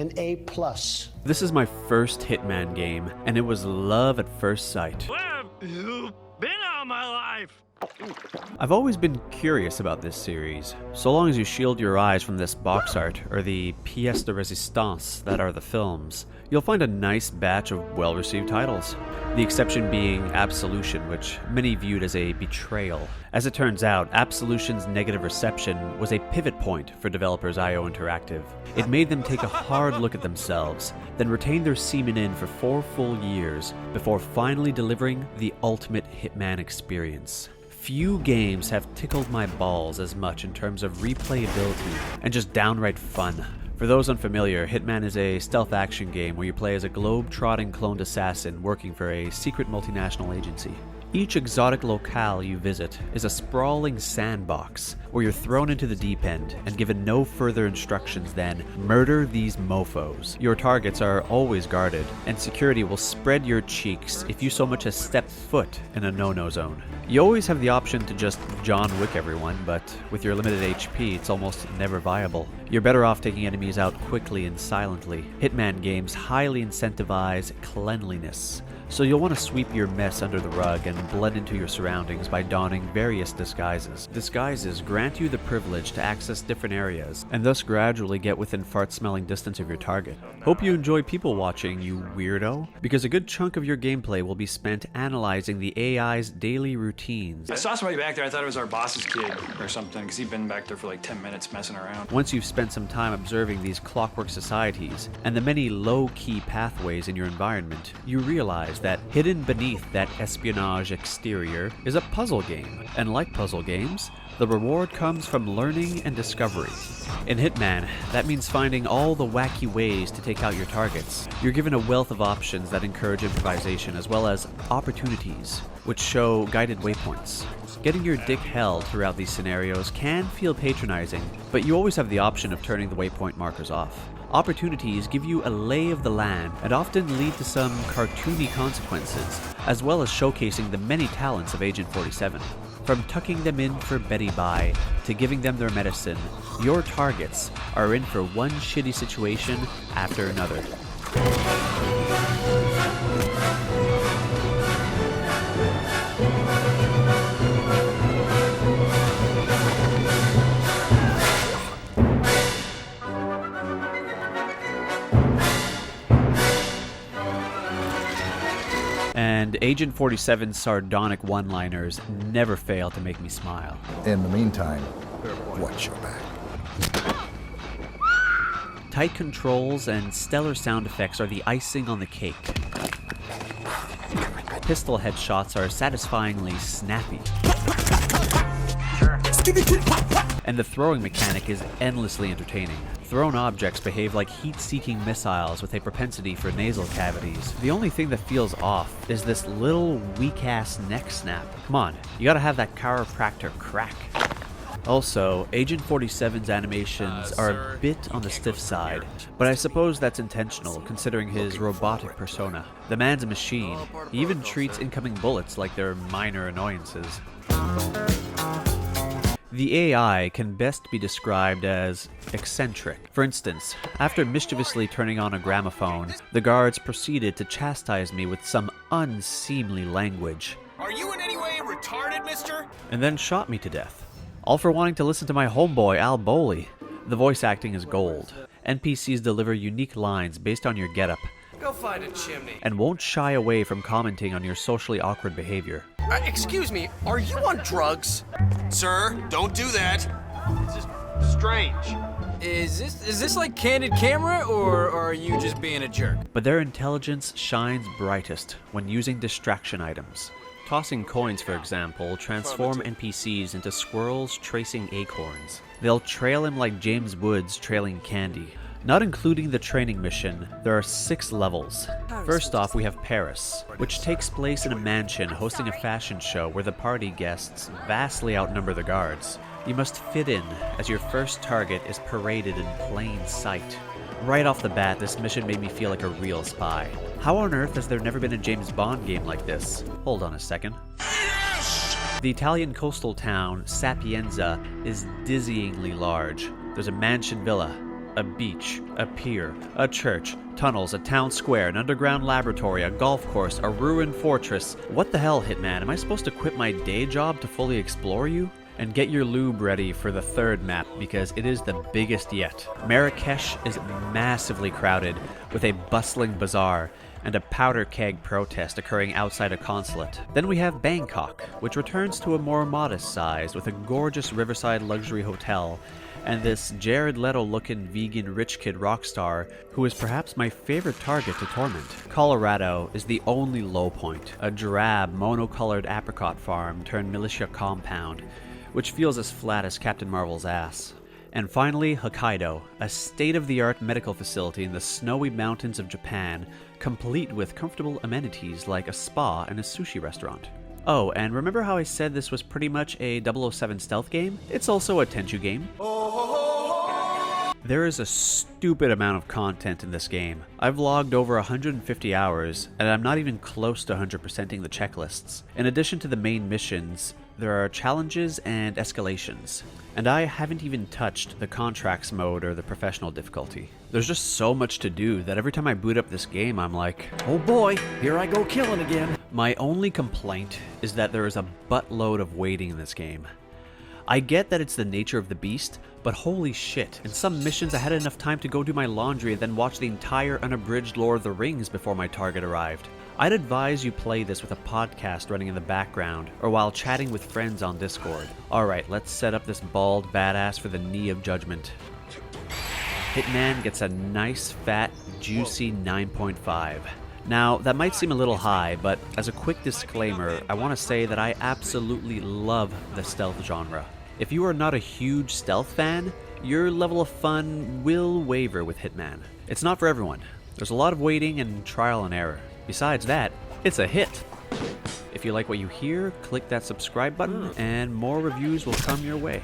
an A+. This is my first Hitman game, and it was love at first sight. Where have you been all my life? I've always been curious about this series. So long as you shield your eyes from this box art, or the pièce de résistance that are the films, you'll find a nice batch of well-received titles. The exception being Absolution, which many viewed as a betrayal. As it turns out, Absolution's negative reception was a pivot point for developers IO Interactive. It made them take a hard look at themselves, then retain their semen in for 4 full years before finally delivering the ultimate Hitman experience. Few games have tickled my balls as much in terms of replayability and just downright fun. For those unfamiliar, Hitman is a stealth action game where you play as a globe-trotting cloned assassin working for a secret multinational agency. Each exotic locale you visit is a sprawling sandbox where you're thrown into the deep end and given no further instructions than murder these mofos. Your targets are always guarded, and security will spread your cheeks if you so much as step foot in a no-no zone. You always have the option to just John Wick everyone, but with your limited HP, it's almost never viable. You're better off taking enemies out quickly and silently. Hitman games highly incentivize cleanliness, so you'll want to sweep your mess under the rug and blend into your surroundings by donning various disguises. Disguises grant you the privilege to access different areas, and thus gradually get within fart-smelling distance of your target. Hope you enjoy people watching, you weirdo, because a good chunk of your gameplay will be spent analyzing the AI's daily routines. I saw somebody back there, I thought it was our boss's kid or something, because he'd been back there for like 10 minutes messing around. Once you've spent some time observing these clockwork societies and the many low-key pathways in your environment, you realize that hidden beneath that espionage exterior is a puzzle game, and like puzzle games, the reward comes from learning and discovery. In Hitman, that means finding all the wacky ways to take out your targets. You're given a wealth of options that encourage improvisation, as well as opportunities, which show guided waypoints. Getting your dick held throughout these scenarios can feel patronizing, but you always have the option of turning the waypoint markers off. Opportunities give you a lay of the land and often lead to some cartoony consequences, as well as showcasing the many talents of Agent 47. From tucking them in for Betty Bye to giving them their medicine, your targets are in for one shitty situation after another. And Agent 47's sardonic one-liners never fail to make me smile. In the meantime, watch your back. Tight controls and stellar sound effects are the icing on the cake. Pistol headshots are satisfyingly snappy. And the throwing mechanic is endlessly entertaining. Thrown objects behave like heat-seeking missiles with a propensity for nasal cavities. The only thing that feels off is this little weak-ass neck snap. Come on, you gotta have that chiropractor crack. Also, Agent 47's animations are a bit on the stiff side, but I suppose that's intentional considering his robotic persona. The man's a machine. He even treats incoming bullets like they're minor annoyances. The AI can best be described as eccentric. For instance, after mischievously turning on a gramophone, the guards proceeded to chastise me with some unseemly language. Are you in any way retarded, mister? And then shot me to death. All for wanting to listen to my homeboy, Al Boley. The voice acting is gold. NPCs deliver unique lines based on your getup, Go find a chimney. and won't shy away from commenting on your socially awkward behavior. Excuse me, are you on drugs? Sir, don't do that. It's just strange. Is this like candid camera, or are you just being a jerk? But their intelligence shines brightest when using distraction items. Tossing coins, for example, transform NPCs into squirrels tracing acorns. They'll trail him like James Woods trailing candy. Not including the training mission, there are 6 levels. First off, we have Paris, which takes place in a mansion hosting a fashion show where the party guests vastly outnumber the guards. You must fit in, as your first target is paraded in plain sight. Right off the bat, this mission made me feel like a real spy. How on earth has there never been a James Bond game like this? Hold on a second. The Italian coastal town, Sapienza, is dizzyingly large. There's a mansion villa, a beach, a pier, a church, tunnels, a town square, an underground laboratory, a golf course, a ruined fortress. What the hell, Hitman? Am I supposed to quit my day job to fully explore you? And get your lube ready for the third map, because it is the biggest yet. Marrakesh is massively crowded, with a bustling bazaar and a powder keg protest occurring outside a consulate. Then we have Bangkok, which returns to a more modest size, with a gorgeous riverside luxury hotel, and this Jared Leto-looking vegan rich kid rock star who is perhaps my favorite target to torment. Colorado is the only low point, a drab, mono-colored apricot farm turned militia compound, which feels as flat as Captain Marvel's ass. And finally, Hokkaido, a state-of-the-art medical facility in the snowy mountains of Japan, complete with comfortable amenities like a spa and a sushi restaurant. Oh, and remember how I said this was pretty much a 007 stealth game? It's also a Tenchu game. There is a stupid amount of content in this game. I've logged over 150 hours, and I'm not even close to 100%ing the checklists. In addition to the main missions, there are challenges and escalations. And I haven't even touched the contracts mode or the professional difficulty. There's just so much to do that every time I boot up this game, I'm like, oh boy, here I go killing again. My only complaint is that there is a buttload of waiting in this game. I get that it's the nature of the beast, but holy shit, in some missions I had enough time to go do my laundry and then watch the entire unabridged Lord of the Rings before my target arrived. I'd advise you play this with a podcast running in the background, or while chatting with friends on Discord. Alright, let's set up this bald badass for the knee of judgment. Hitman gets a nice, fat, juicy 9.5. Now, that might seem a little high, but as a quick disclaimer, I want to say that I absolutely love the stealth genre. If you are not a huge stealth fan, your level of fun will waver with Hitman. It's not for everyone. There's a lot of waiting and trial and error. Besides that, it's a hit. If you like what you hear, click that subscribe button and more reviews will come your way.